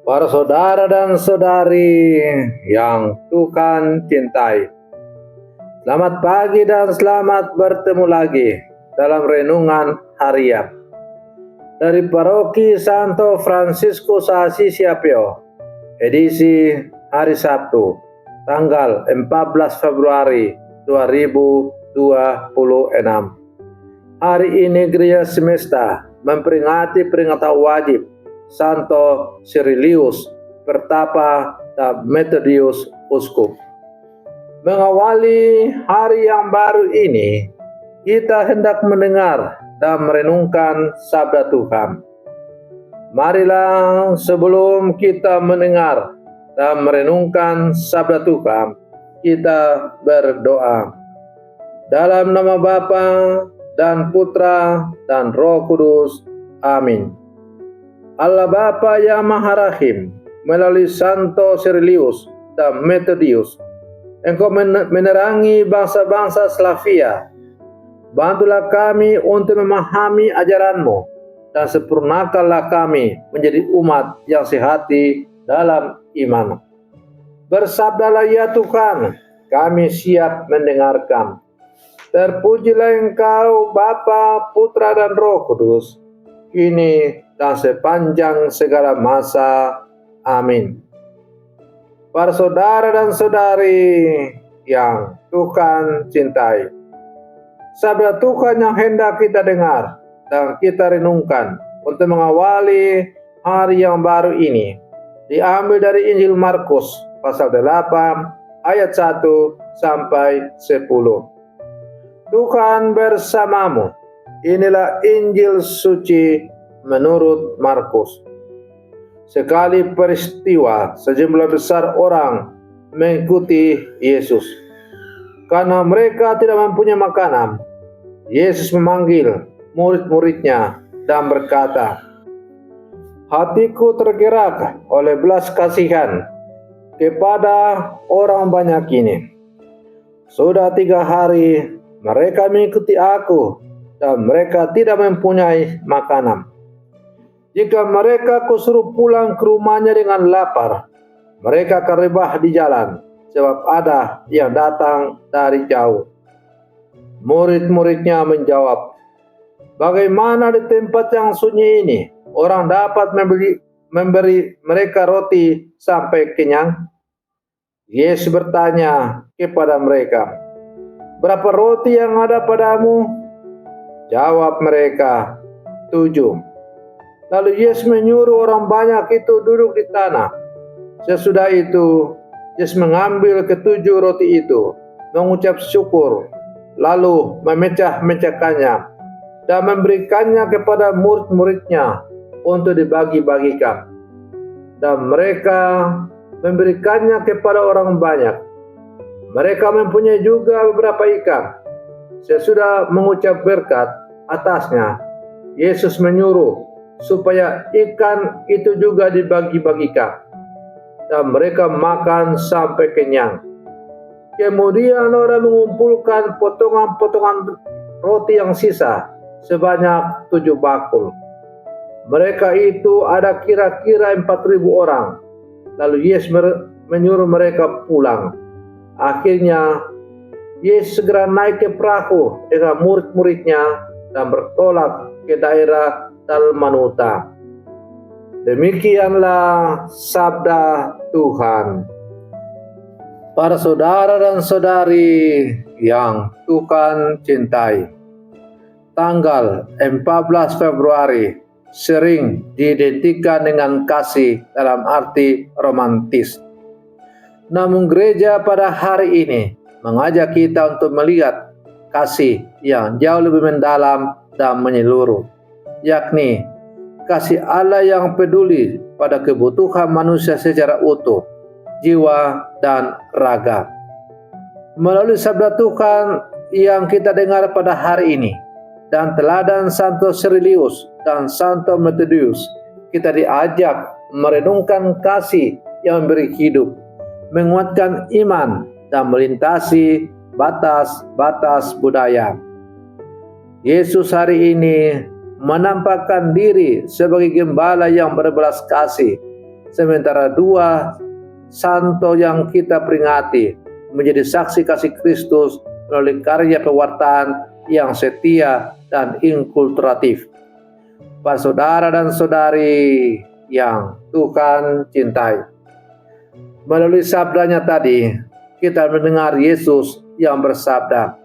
Para saudara dan saudari yang Tuhan cintai, selamat pagi dan selamat bertemu lagi dalam renungan harian dari Paroki Santo Fransiskus Assisi Apio, edisi hari Sabtu, tanggal 14 Februari 2026. Hari ini Gereja Semesta memperingati peringatan wajib Santo Cyrilius Pertapa dan Methodius Uskup. Mengawali hari yang baru ini, kita hendak mendengar dan merenungkan sabda Tuhan. Marilah sebelum kita mendengar dan merenungkan sabda Tuhan, kita berdoa. Dalam nama Bapa dan Putra dan Roh Kudus. Amin. Allah Bapa yang Maha Rahim, melalui Santo Cyrilius dan Methodius, Engkau menerangi bangsa-bangsa Slavia. Bantulah kami untuk memahami ajaran-Mu, dan sempurnakanlah kami menjadi umat yang sehati dalam iman. Bersabdalah ya Tuhan, kami siap mendengarkan. Terpujilah Engkau Bapa, Putra dan Roh Kudus, kini dan sepanjang segala masa. Amin. Para saudara dan saudari yang Tuhan cintai, sabda Tuhan yang hendak kita dengar dan kita renungkan untuk mengawali hari yang baru ini diambil dari Injil Markus pasal 8 ayat 1 sampai 10. Tuhan bersamamu. Inilah Injil suci menurut Markus. Sekali peristiwa, sejumlah besar orang mengikuti Yesus. Karena mereka tidak mempunyai makanan, Yesus memanggil murid-muridnya dan berkata, "Hatiku tergerak oleh belas kasihan kepada orang banyak ini. Sudah 3 hari mereka mengikuti aku dan mereka tidak mempunyai makanan. Jika mereka kusuruh pulang ke rumahnya dengan lapar, mereka akan rebah di jalan, sebab ada yang datang dari jauh." Murid-muridnya menjawab, "Bagaimana di tempat yang sunyi ini orang dapat memberi mereka roti sampai kenyang?" Yesus bertanya kepada mereka, "Berapa roti yang ada padamu?" Jawab mereka, 7. Lalu Yesus menyuruh orang banyak itu duduk di tanah. Sesudah itu, Yesus mengambil ke-7 roti itu, mengucap syukur, lalu memecah-mecahkannya dan memberikannya kepada murid-muridnya untuk dibagi-bagikan. Dan mereka memberikannya kepada orang banyak. Mereka mempunyai juga beberapa ikan. Sesudah mengucap berkat atasnya, Yesus menyuruh supaya ikan itu juga dibagi-bagikan, dan mereka makan sampai kenyang. Kemudian orang mengumpulkan potongan-potongan roti yang sisa sebanyak 7 bakul. Mereka itu ada kira-kira 4.000 orang. Lalu Yesus menyuruh mereka pulang. Akhirnya Yesus segera naik ke perahu dengan murid-muridnya dan bertolak ke daerah Dalmanuta. Demikianlah sabda Tuhan. Para saudara dan saudari yang Tuhan cintai, tanggal 14 Februari sering diidentikan dengan kasih dalam arti romantis. Namun gereja pada hari ini mengajak kita untuk melihat kasih yang jauh lebih mendalam dan menyeluruh, yakni kasih Allah yang peduli pada kebutuhan manusia secara utuh, jiwa dan raga. Melalui sabda Tuhan yang kita dengar pada hari ini dan teladan Santo Cyrilius dan Santo Methodius, kita diajak merenungkan kasih yang memberi hidup, menguatkan iman dan melintasi batas-batas budaya. Yesus hari ini menampakkan diri sebagai gembala yang berbelas kasih, sementara dua santo yang kita peringati menjadi saksi kasih Kristus melalui karya pewartaan yang setia dan inkulturatif. Para saudara dan saudari yang Tuhan cintai, melalui sabdanya tadi kita mendengar Yesus yang bersabda,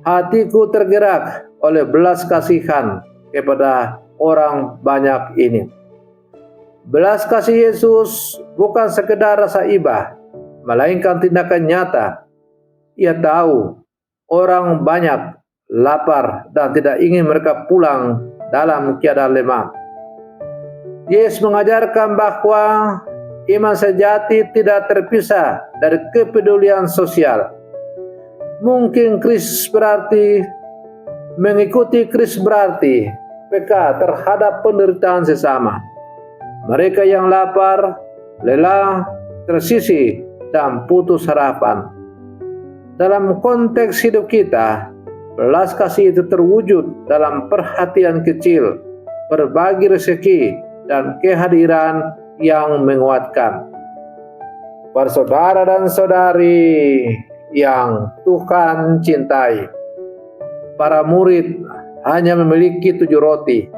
"Hatiku tergerak oleh belas kasihan kepada orang banyak ini." Belas kasih Yesus bukan sekedar rasa iba, melainkan tindakan nyata. Ia tahu orang banyak lapar dan tidak ingin mereka pulang dalam keadaan lemah. Yesus mengajarkan bahwa iman sejati tidak terpisah dari kepedulian sosial. Mungkin Kristus berarti mengikuti Kristus berarti peka terhadap penderitaan sesama. Mereka yang lapar, lelah, tersisih, dan putus harapan. Dalam konteks hidup kita, belas kasih itu terwujud dalam perhatian kecil, berbagi rezeki, dan kehadiran yang menguatkan. Para saudara dan saudari yang Tuhan cintai, para murid hanya memiliki 7 roti.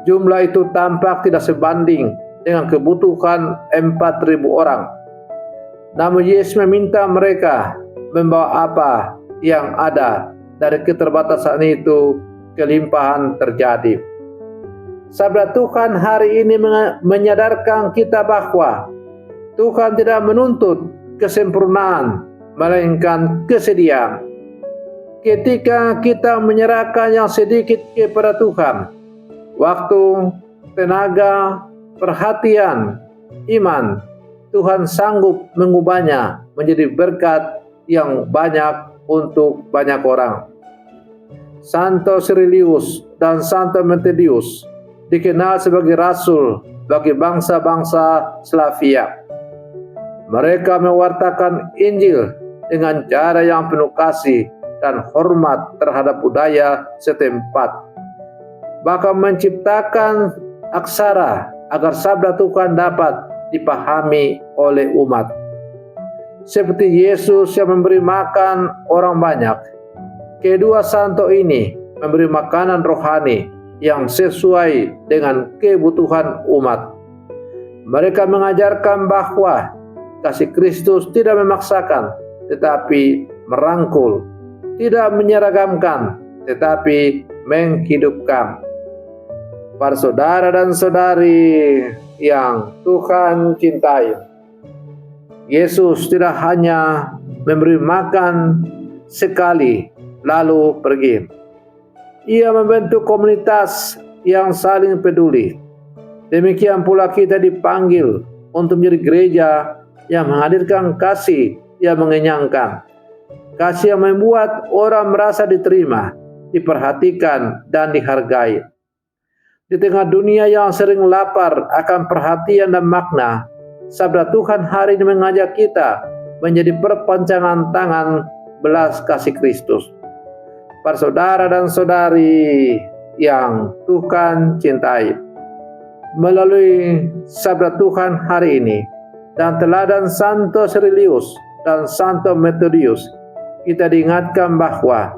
Jumlah itu tampak tidak sebanding dengan kebutuhan 4.000 orang. Namun Yesus meminta mereka membawa apa yang ada. Dari keterbatasan itu, kelimpahan terjadi. Sabda Tuhan hari ini menyadarkan kita bahwa Tuhan tidak menuntut kesempurnaan, melainkan kesediaan. Ketika kita menyerahkan yang sedikit kepada Tuhan, waktu, tenaga, perhatian, iman, Tuhan sanggup mengubahnya menjadi berkat yang banyak untuk banyak orang. Santo Cyrilius dan Santo Methodius dikenal sebagai rasul bagi bangsa-bangsa Slavia. Mereka mewartakan Injil dengan cara yang penuh kasih dan hormat terhadap budaya setempat. Bahkan menciptakan aksara agar sabda Tuhan dapat dipahami oleh umat. Seperti Yesus yang memberi makan orang banyak, kedua santo ini memberi makanan rohani yang sesuai dengan kebutuhan umat. Mereka mengajarkan bahwa kasih Kristus tidak memaksakan, tetapi merangkul, tidak menyeragamkan, tetapi menghidupkan. Para saudara dan saudari yang Tuhan cintai, Yesus tidak hanya memberi makan sekali lalu pergi. Ia membentuk komunitas yang saling peduli. Demikian pula kita dipanggil untuk menjadi gereja yang menghadirkan kasih yang mengenyangkan. Kasih yang membuat orang merasa diterima, diperhatikan, dan dihargai. Di tengah dunia yang sering lapar akan perhatian dan makna, sabda Tuhan hari ini mengajak kita menjadi perpanjangan tangan belas kasih Kristus. Para saudara dan saudari yang Tuhan cintai, melalui sabda Tuhan hari ini dan teladan Santo Cyrilius dan Santo Methodius, kita diingatkan bahwa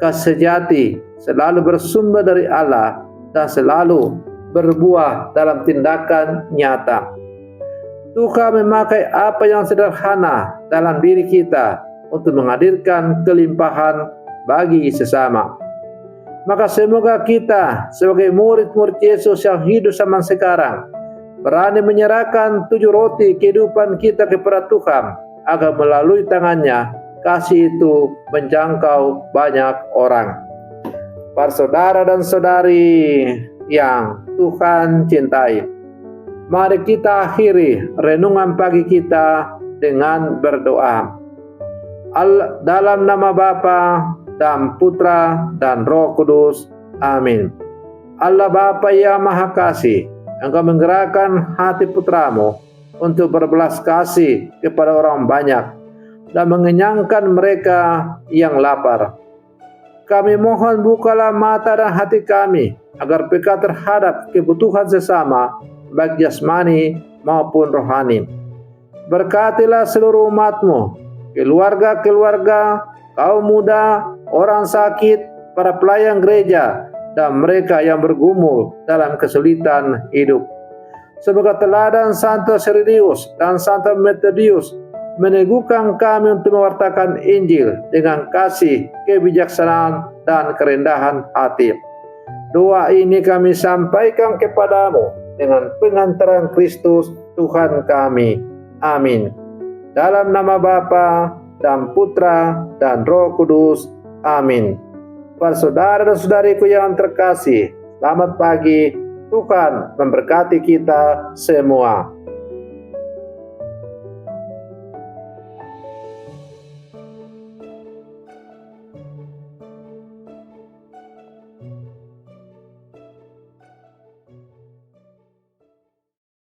kasih sejati selalu bersumber dari Allah dan selalu berbuah dalam tindakan nyata. Tuhan memakai apa yang sederhana dalam diri kita untuk menghadirkan kelimpahan bagi sesama. Maka semoga kita sebagai murid-murid Yesus yang hidup zaman sekarang berani menyerahkan 7 roti kehidupan kita kepada Tuhan, agar melalui tangannya kasih itu menjangkau banyak orang. Para saudara dan saudari yang Tuhan cintai, mari kita akhiri renungan pagi kita dengan berdoa. Dalam nama Bapa dan Putra dan Roh Kudus. Amin. Allah Bapa yang Maha Kasih, Engkau menggerakkan hati putramu untuk berbelas kasih kepada orang banyak dan mengenyangkan mereka yang lapar. Kami mohon bukalah mata dan hati kami agar peka terhadap kebutuhan sesama, baik jasmani maupun rohani. Berkatilah seluruh umat-Mu, keluarga-keluarga, kaum muda, orang sakit, para pelayan gereja, dan mereka yang bergumul dalam kesulitan hidup. Semoga teladan Santo Sirenius dan Santo Methodius meneguhkan kami untuk mewartakan Injil dengan kasih, kebijaksanaan, dan kerendahan hati. Doa ini kami sampaikan kepadamu dengan pengantaran Kristus Tuhan kami. Amin. Dalam nama Bapa dan Putra dan Roh Kudus. Amin. Para saudara dan saudariku yang terkasih, selamat pagi. Tuhan memberkati kita semua.